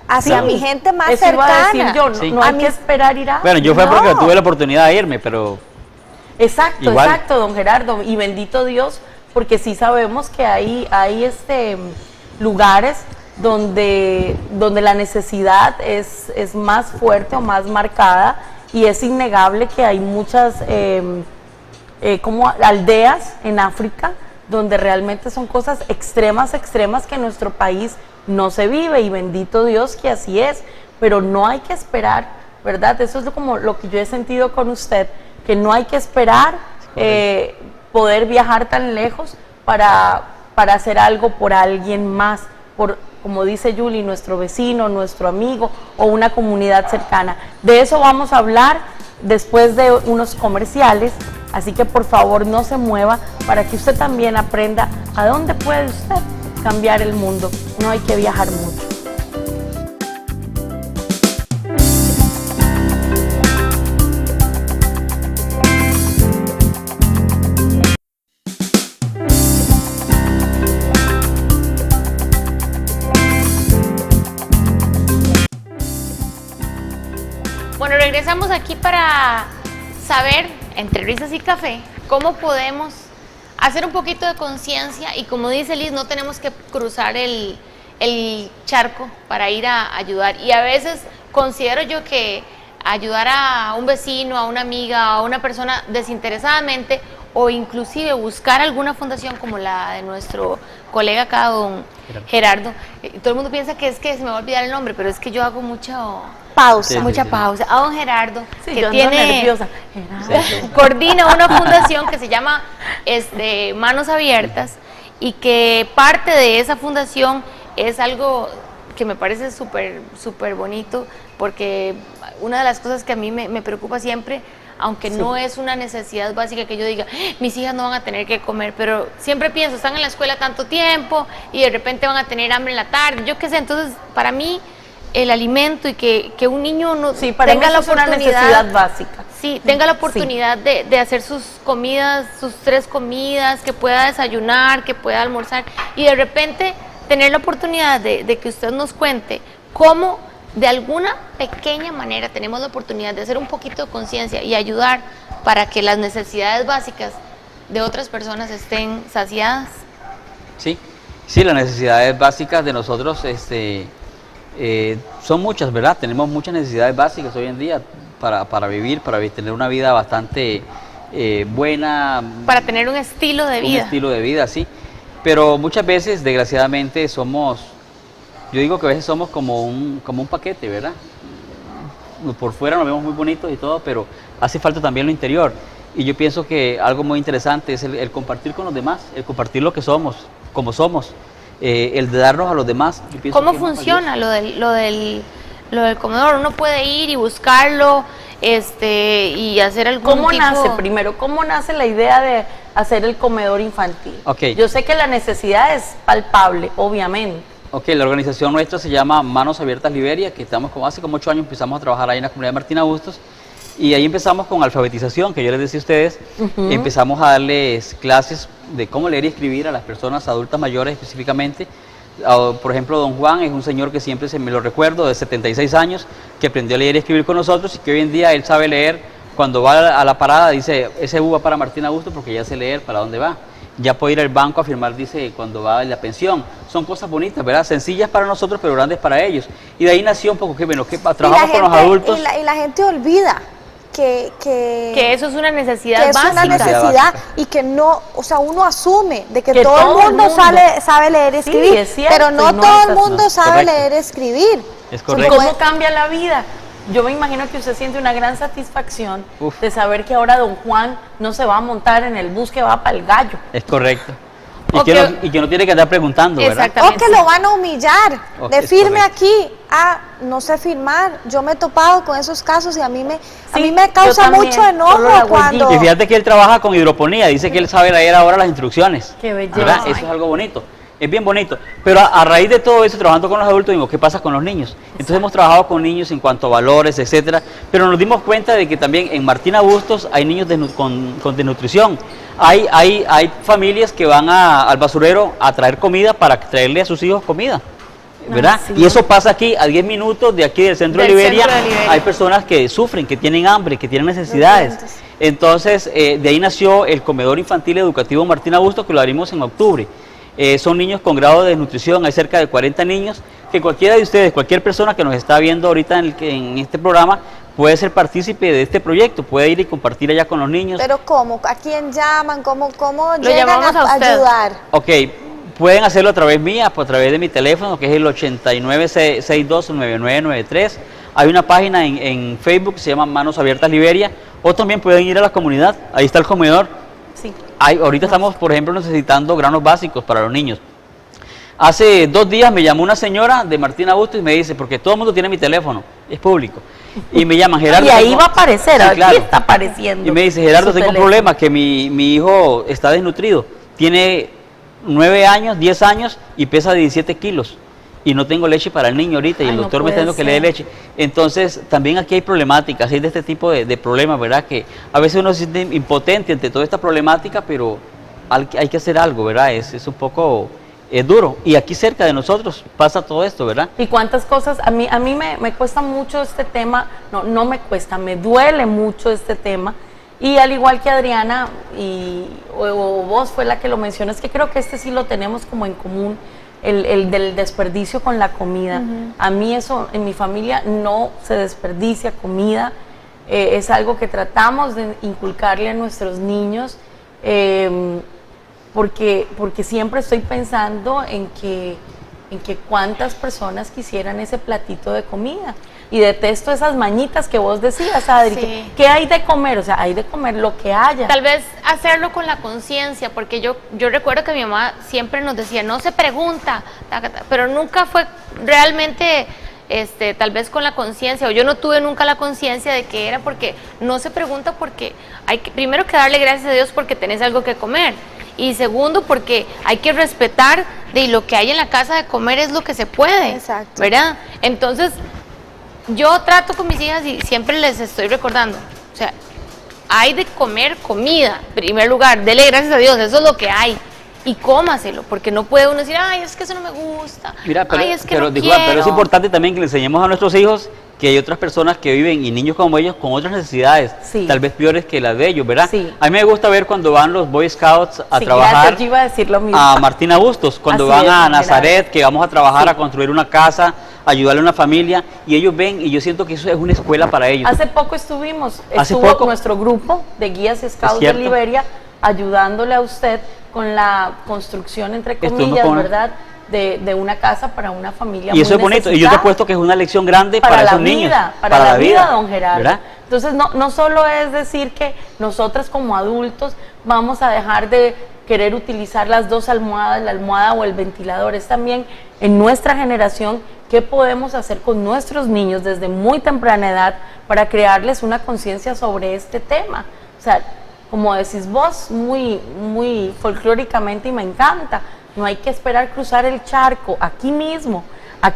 hacia Sí, mi gente más eso iba a cercana. decir yo, no, Sí. no A hay que mis- esperar ir a... Bueno, yo fue porque No. tuve la oportunidad de irme, pero Exacto, Igual. exacto, don Gerardo, y bendito Dios, porque sí sabemos que hay lugares donde la necesidad es más fuerte o más marcada, y es innegable que hay muchas como aldeas en África donde realmente son cosas extremas que en nuestro país no se vive, y bendito Dios que así es, pero no hay que esperar, ¿verdad? Eso es como lo que yo he sentido con usted, que no hay que esperar poder viajar tan lejos para hacer algo por alguien más, como dice Julie, nuestro vecino, nuestro amigo o una comunidad cercana. De eso vamos a hablar después de unos comerciales, así que por favor no se mueva para que usted también aprenda a dónde puede usted cambiar el mundo. No hay que viajar mucho. Bueno, regresamos aquí para saber, entre risas y café, cómo podemos hacer un poquito de conciencia y, como dice Liz, no tenemos que cruzar el charco para ir a ayudar. Y a veces considero yo que ayudar a un vecino, a una amiga, a una persona desinteresadamente, o inclusive buscar alguna fundación como la de nuestro colega acá, don Gerardo. Todo el mundo piensa que es que se me va a olvidar el nombre, pero es que yo hago mucha Pausa. mucha pausa. A don Gerardo, Sí, que yo ando tiene nerviosa. coordina una fundación que se llama Manos Abiertas, y que parte de esa fundación es algo que me parece súper bonito, porque una de las cosas que a mí me preocupa siempre, aunque no es una necesidad básica que yo diga, mis hijas no van a tener que comer, pero siempre pienso, están en la escuela tanto tiempo y de repente van a tener hambre en la tarde, yo qué sé. Entonces para mí el alimento y que un niño no Sí, para mí tenga la eso es una oportunidad, necesidad básica. sí, tenga la oportunidad de hacer sus comidas, sus 3 comidas, que pueda desayunar, que pueda almorzar, y de repente tener la oportunidad de que usted nos cuente cómo de alguna pequeña manera tenemos la oportunidad de hacer un poquito de conciencia y ayudar para que las necesidades básicas de otras personas estén saciadas. Sí, sí, las necesidades básicas de nosotros son muchas, ¿verdad? Tenemos muchas necesidades básicas hoy en día para vivir, tener una vida bastante buena. Para tener un estilo de vida. Un estilo de vida, sí. Pero muchas veces, desgraciadamente, yo digo que a veces somos como un paquete, ¿verdad? Por fuera nos vemos muy bonitos y todo, pero hace falta también lo interior. Y yo pienso que algo muy interesante es el compartir con los demás, el compartir lo que somos, como somos, el de darnos a los demás. Yo pienso ¿Cómo que es más funciona lo del comedor? Uno puede ir y buscarlo, y hacer algún ¿Cómo tipo... nace primero? ¿Cómo nace la idea de hacer el comedor infantil? Ok. Yo sé que la necesidad es palpable, obviamente. Ok, la organización nuestra se llama Manos Abiertas Liberia, que hace como 8 años empezamos a trabajar ahí en la comunidad de Martina Bustos, y ahí empezamos con alfabetización, que yo les decía a ustedes. Empezamos a darles clases de cómo leer y escribir a las personas adultas mayores específicamente. Por ejemplo, don Juan es un señor que siempre me lo recuerdo, de 76 años, que aprendió a leer y escribir con nosotros, y que hoy en día él sabe leer. Cuando va a la parada dice, ese U va para Martina Bustos, porque ya sé leer para dónde va. Ya puede ir al banco a firmar, dice, cuando va en la pensión. Son cosas bonitas, ¿verdad? Sencillas para nosotros, pero grandes para ellos. Y de ahí nació un poco que trabajamos con los adultos. Y la gente olvida que eso es una necesidad que es básica. una necesidad, y que no, o sea, uno asume de que Que todo el mundo sabe leer y Sí, escribir, es cierto, pero no y no todo es el así. mundo sabe Correcto. leer y escribir. Es ¿Y correcto. cómo cambia la vida? Yo me imagino que usted siente una gran satisfacción Uf. de saber que ahora don Juan no se va a montar en el bus que va para el Gallo. Es correcto. O Que que- y que no tiene que andar preguntando, ¿verdad? Exactamente. O que lo van a humillar, Oh, de es firme correcto. aquí, no sé firmar. Yo me he topado con esos casos y a mí me Sí, causa yo también, mucho solo enojo la cuando... huellita. Y fíjate que él trabaja con hidroponía, dice que él sabe leer ahora las instrucciones. Qué belleza. ¿Verdad? Eso es algo bonito, es bien bonito. Pero a raíz de todo eso, trabajando con los adultos, digo, ¿qué pasa con los niños? Entonces hemos trabajado con niños en cuanto a valores, etcétera, pero nos dimos cuenta de que también en Martina Bustos hay niños con desnutrición. Hay familias que van al basurero a traer comida para traerle a sus hijos comida, ¿verdad? sí. Y eso pasa aquí, a 10 minutos de aquí del centro de Del Liberia. centro de Liberia. Hay personas que sufren, que tienen hambre, que tienen necesidades. Nutrientes. Entonces, de ahí nació el comedor infantil educativo Martina Bustos, que lo abrimos en octubre. Son niños con grado de desnutrición, hay cerca de 40 niños, que cualquiera de ustedes, cualquier persona que nos está viendo ahorita en este programa, puede ser partícipe de este proyecto, puede ir y compartir allá con los niños. Pero ¿cómo? ¿A quién llaman? ¿Cómo Lo llegan llamamos a usted. ayudar? Ok, pueden hacerlo a través mía, a través de mi teléfono, que es el 89629993. Hay una página en Facebook que se llama Manos Abiertas Liberia, o también pueden ir a la comunidad, ahí está el comedor. Sí. Ahorita estamos, por ejemplo, necesitando granos básicos para los niños. Hace 2 días me llamó una señora de Martina Bustos y me dice, porque todo el mundo tiene mi teléfono, es público, y me llaman, Gerardo. Y ahí tengo- va a aparecer, Sí, aquí claro. está apareciendo. Y me dice, Gerardo, su tengo un teléfono. problema, que mi hijo está desnutrido, tiene 9 años, 10 años y pesa 17 kilos. Y no tengo leche para el niño ahorita y Ay, el no doctor me está puede diciendo que le dé ser. leche. Entonces, también aquí hay problemáticas, hay de este tipo de problemas, ¿verdad? Que a veces uno se siente impotente ante toda esta problemática, pero hay que hacer algo, ¿verdad? Es un poco duro. Y aquí cerca de nosotros pasa todo esto, ¿verdad? Y cuántas cosas, a mí me cuesta mucho este tema, no me cuesta, me duele mucho este tema. Y al igual que Adriana, o vos fue la que lo mencionó, es que creo que este sí lo tenemos como en común, el del desperdicio con la comida. A mí eso, en mi familia no se desperdicia comida, es algo que tratamos de inculcarle a nuestros niños, porque siempre estoy pensando en que cuántas personas quisieran ese platito de comida. Y detesto esas mañitas que vos decías, Adri. Sí. ¿Qué hay de comer? O sea, hay de comer lo que haya. Tal vez hacerlo con la conciencia, porque yo recuerdo que mi mamá siempre nos decía, no se pregunta, pero nunca fue realmente, tal vez con la conciencia, o yo no tuve nunca la conciencia de que era porque no se pregunta, porque hay que, primero que darle gracias a Dios porque tenés algo que comer, y segundo porque hay que respetar de lo que hay en la casa de comer es lo que se puede, Exacto. ¿verdad? Entonces, yo trato con mis hijas y siempre les estoy recordando, o sea, hay de comer comida, en primer lugar, dele gracias a Dios, eso es lo que hay, y cómaselo, porque no puede uno decir, ay, es que eso no me gusta, Mira, pero, ay, es que pero, no disculpa, pero es quiero. importante también que le enseñemos a nuestros hijos que hay otras personas que viven y niños como ellos con otras necesidades, Sí. tal vez peores que las de ellos, ¿verdad? Sí. A mí me gusta ver cuando van los Boy Scouts a Sí, trabajar gracias, yo iba a decir lo mismo. a Martina Bustos, cuando Así van es, a Gerardo. Nazaret, que vamos a trabajar Sí. a construir una casa, ayudarle a una familia, y ellos ven, y yo siento que eso es una escuela para ellos. Hace poco estuvo poco. nuestro grupo de guías y scouts de cierto. Liberia ayudándole a usted con la construcción, entre Estuvimos comillas, con una- ¿verdad? De una casa para una familia Y eso muy es bonito, y yo te necesitada. apuesto que es una lección grande para la esos vida, niños. para la vida, don Gerardo. ¿verdad? Entonces, no solo es decir que nosotras como adultos vamos a dejar de querer utilizar las dos almohadas, la almohada o el ventilador, es también en nuestra generación qué podemos hacer con nuestros niños desde muy temprana edad para crearles una conciencia sobre este tema. O sea, como decís vos, muy folclóricamente, y me encanta, no hay que esperar cruzar el charco, aquí mismo,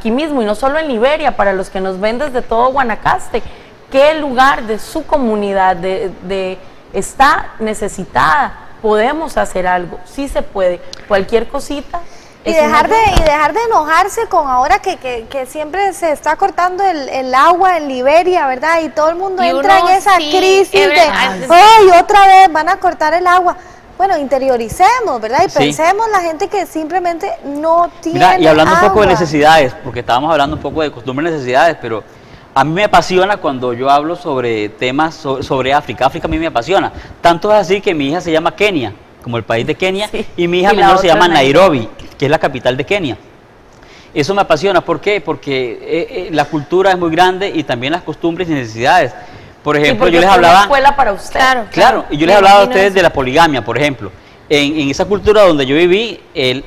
y no solo en Liberia, para los que nos ven desde todo Guanacaste, qué lugar de su comunidad está necesitada, podemos hacer algo, sí se puede, cualquier cosita. Y es una dejar de enojarse con ahora que siempre se está cortando el agua en Liberia, ¿verdad? Y todo el mundo Y entra en uno esa sí, crisis es de, verdad. ¡ay, otra vez van a cortar el agua! Bueno, interioricemos, ¿verdad? Y Sí. pensemos la gente que simplemente no tiene Mira, y hablando un poco de agua. necesidades, porque estábamos hablando un poco de costumbres y necesidades, pero a mí me apasiona cuando yo hablo sobre temas sobre África. África a mí me apasiona. Tanto es así que mi hija se llama Kenia, como el país de Kenia, Sí. y mi hija Y la menor se otra llama es Nairobi, que es la capital de Kenia. Eso me apasiona, ¿por qué? Porque la cultura es muy grande y también las costumbres y necesidades. Por Sí, ejemplo, porque yo les fue una hablaba... escuela para usted. Claro, y yo Me les hablaba a imagino ustedes eso. de la poligamia, por ejemplo. En esa cultura donde yo viví,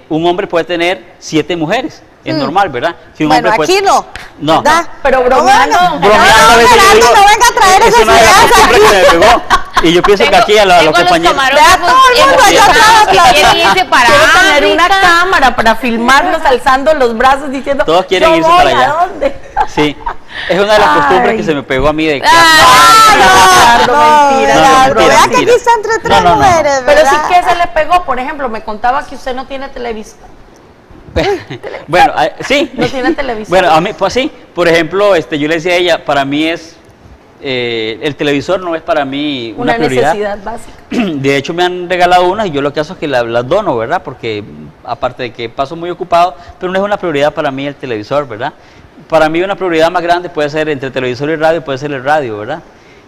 un hombre puede tener 7 mujeres. Es normal, ¿verdad? Si un Bueno, hombre puede- aquí no. No. ¿verdad? Pero bromeando, don Bromeando a veces yo Gerardo, digo, no venga a traer "Esa esas no es la ideas costumbre que se me pegó". Y yo pienso que aquí a los tengo compañeros... Vea, todo el mundo allá atrás, que quieren irse para quiero tener una África. cámara para filmarlos alzando los brazos diciendo, Todos quieren "Yo irse voy, para allá". ¿a dónde? Sí, es una de las Ay. costumbres que se me pegó a mí de que... Gerardo, mentira, Gerardo, mentira, vea que mentira. aquí está entre tres No. mujeres, Pero sí ¿verdad? que se le pegó, por ejemplo, me contaba que usted no tiene televisión. Bueno, sí. No tiene televisión. Bueno, a mí, pues sí. Por ejemplo, yo le decía a ella, para mí es... el televisor no es para mí una prioridad. necesidad básica. De hecho, me han regalado unas y yo lo que hago es que las dono, ¿verdad? Porque aparte de que paso muy ocupado, pero no es una prioridad para mí el televisor, ¿verdad? Para mí una prioridad más grande puede ser entre televisor y radio, puede ser el radio, ¿verdad?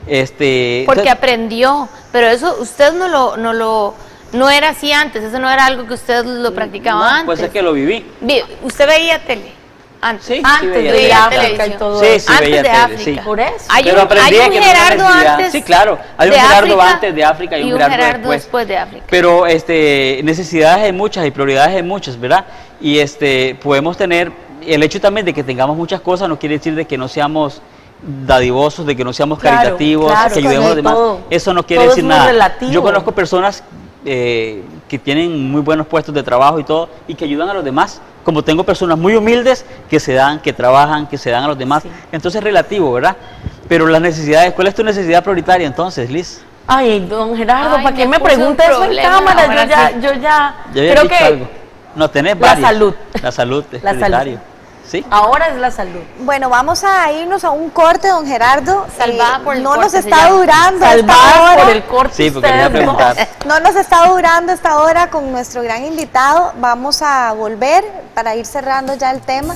Porque entonces- aprendió, pero eso usted no era así antes, eso no era algo que usted lo practicaba no, antes. puede ser que lo viví. Usted veía tele antes. Sí, Antes veía de tele. África televisión. y todo Sí, eso. sí, Antes veía de tele, África. sí. Por eso. Hay Pero un aprendí que no era Gerardo necesidad. antes. Sí, claro, hay un de Gerardo África antes de África y un Gerardo después. después de África. Pero necesidades hay muchas y prioridades hay muchas, ¿verdad? Y podemos tener, el hecho también de que tengamos muchas cosas no quiere decir de que no seamos dadivosos, de que no seamos Claro, caritativos, claro, que ayudemos a los demás. todo. Eso no quiere Todo es decir muy nada. relativo. Yo conozco personas que tienen muy buenos puestos de trabajo y todo, y que ayudan a los demás. Como tengo personas muy humildes que se dan, que trabajan, que se dan a los demás. Sí. Entonces es relativo, ¿verdad? Pero las necesidades, ¿cuál es tu necesidad prioritaria entonces, Liz? Ay, don Gerardo, Ay, ¿para qué me me puso pregunta un eso en problema cámara? ahora Yo ya Ya había creo dicho que algo. No, tenés la varias. salud. La salud es La salud. prioritario. ¿Sí? ahora es la salud. Bueno, vamos a irnos a un corte, don Gerardo. Salvada por el no corte nos se está llama. durando esta Salvadas hora. por el corte. Sí, porque quería ustedes dos. preguntar. No nos está durando esta hora con nuestro gran invitado. Vamos a volver para ir cerrando ya el tema.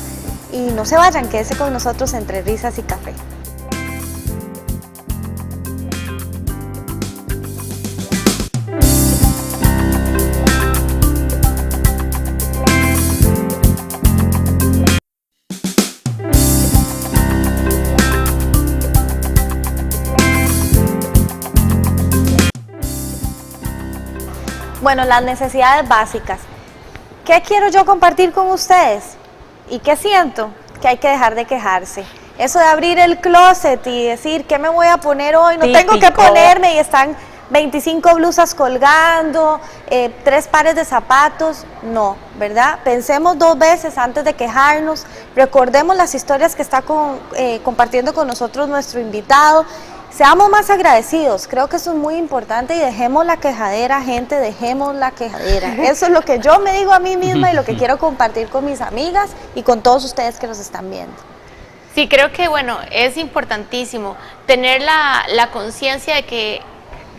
Y no se vayan, quédese con nosotros entre risas y café. Bueno, las necesidades básicas. ¿Qué quiero yo compartir con ustedes? ¿Y qué siento? Que hay que dejar de quejarse. Eso de abrir el closet y decir, ¿qué me voy a poner hoy? No tengo que Típico. ponerme y están 25 blusas colgando, 3 pares de zapatos. No, ¿verdad? Pensemos 2 veces antes de quejarnos. Recordemos las historias que está compartiendo con nosotros nuestro invitado. Seamos más agradecidos, creo que eso es muy importante y dejemos la quejadera, gente, dejemos la quejadera. Eso es lo que yo me digo a mí misma y lo que quiero compartir con mis amigas y con todos ustedes que nos están viendo. Sí, creo que bueno, es importantísimo tener la conciencia de que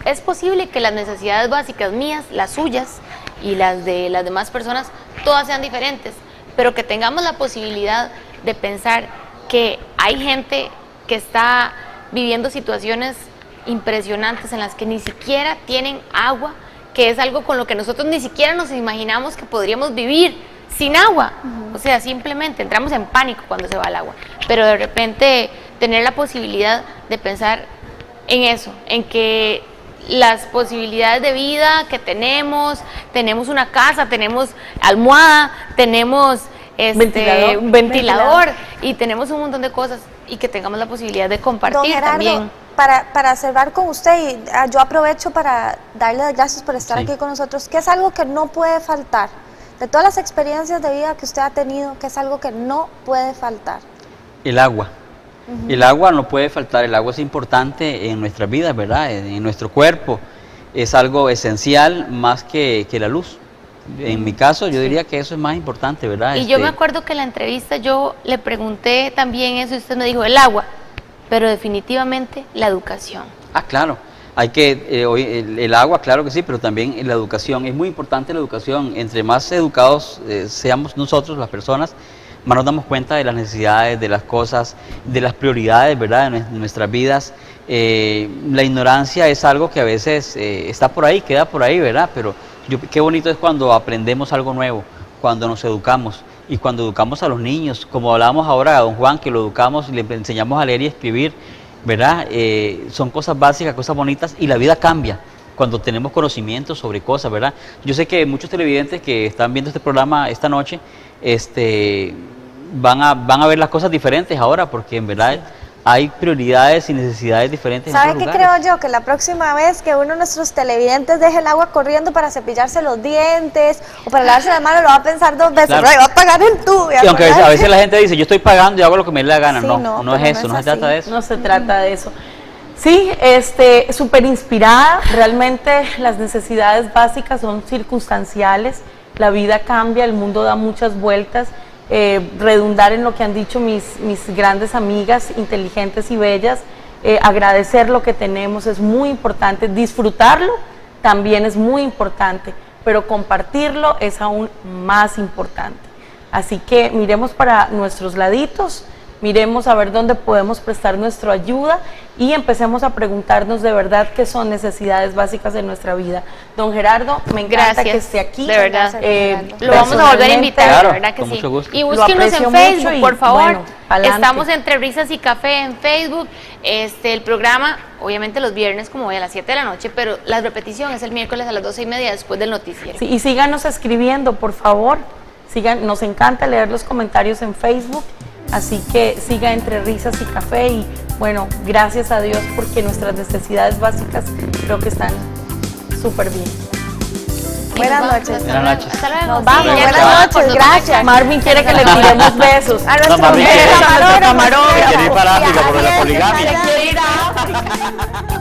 es posible que las necesidades básicas mías, las suyas y las de las demás personas, todas sean diferentes, pero que tengamos la posibilidad de pensar que hay gente que está viviendo situaciones impresionantes en las que ni siquiera tienen agua, que es algo con lo que nosotros ni siquiera nos imaginamos que podríamos vivir sin agua. O sea, simplemente entramos en pánico cuando se va el agua, pero de repente tener la posibilidad de pensar en eso, en que las posibilidades de vida que tenemos una casa, tenemos almohada, tenemos un ventilador y tenemos un montón de cosas y que tengamos la posibilidad de compartir Don Gerardo, también. para cerrar con usted, y yo aprovecho para darle las gracias por estar Sí. aquí con nosotros, ¿qué es algo que no puede faltar? De todas las experiencias de vida que usted ha tenido, ¿qué es algo que no puede faltar? El agua. El agua no puede faltar, el agua es importante en nuestras vidas, ¿verdad? En nuestro cuerpo. Es algo esencial más que la luz. En mi caso, yo diría que eso es más importante, ¿verdad? Y yo me acuerdo que en la entrevista yo le pregunté también eso y usted me dijo el agua, pero definitivamente la educación. Ah, claro. Hay que, el agua, claro que sí, pero también la educación. Es muy importante la educación. Entre más educados seamos nosotros, las personas, más nos damos cuenta de las necesidades, de las cosas, de las prioridades, ¿verdad?, de nuestras vidas. La ignorancia es algo que a veces está por ahí, queda por ahí, ¿verdad? Pero qué bonito es cuando aprendemos algo nuevo, cuando nos educamos y cuando educamos a los niños, como hablábamos ahora a don Juan, que lo educamos y le enseñamos a leer y escribir, ¿verdad? Son cosas básicas, cosas bonitas y la vida cambia cuando tenemos conocimiento sobre cosas, ¿verdad? Yo sé que muchos televidentes que están viendo este programa esta noche, van a ver las cosas diferentes ahora porque en verdad hay prioridades y necesidades diferentes. ¿Sabe en qué otros creo lugares. yo? Que la próxima vez que uno de nuestros televidentes deje el agua corriendo para cepillarse los dientes o para lavarse las manos, lo va a pensar 2 veces, Claro. ¿no? Y va a pagar el tubo. Y aunque a veces la gente dice, yo estoy pagando y hago lo que me dé la gana. Sí, no, no, no es pero eso, no no es se trata así. de eso. No se trata de eso. Sí, súper inspirada. Realmente las necesidades básicas son circunstanciales. La vida cambia, el mundo da muchas vueltas. Redundar en lo que han dicho mis grandes amigas, inteligentes y bellas. Agradecer lo que tenemos es muy importante. Disfrutarlo también es muy importante, pero compartirlo es aún más importante. Así que miremos para nuestros laditos, miremos a ver dónde podemos prestar nuestra ayuda y empecemos a preguntarnos de verdad qué son necesidades básicas de nuestra vida. Don Gerardo, me encanta Gracias, que esté aquí. de verdad. Lo Lo vamos a volver a invitar, Claro, de verdad que con sí. mucho gusto. Y Lo búsquenos aprecio en Facebook, mucho y, por favor. bueno, pa'lante. Estamos entre Risas y Café en Facebook. El programa, obviamente los viernes como hoy a las 7 de la noche, pero la repetición es el miércoles a las 12:30 después del noticiero. Sí, y síganos escribiendo, por favor. Sigan, nos encanta leer los comentarios en Facebook, así que siga Entre Risas y Café y bueno, gracias a Dios porque nuestras necesidades básicas creo que están súper bien. Buenas noches. Buenas noches. Hasta luego. Nos vamos, Sí, buenas ya noches, por gracias. Marvin quiere que le tiremos besos. A nuestro Marvin, camarógrafo, a nuestro camarógrafo. Quiere ir para África por la Ariel, poligamia. Ariel, Quiere ir a África.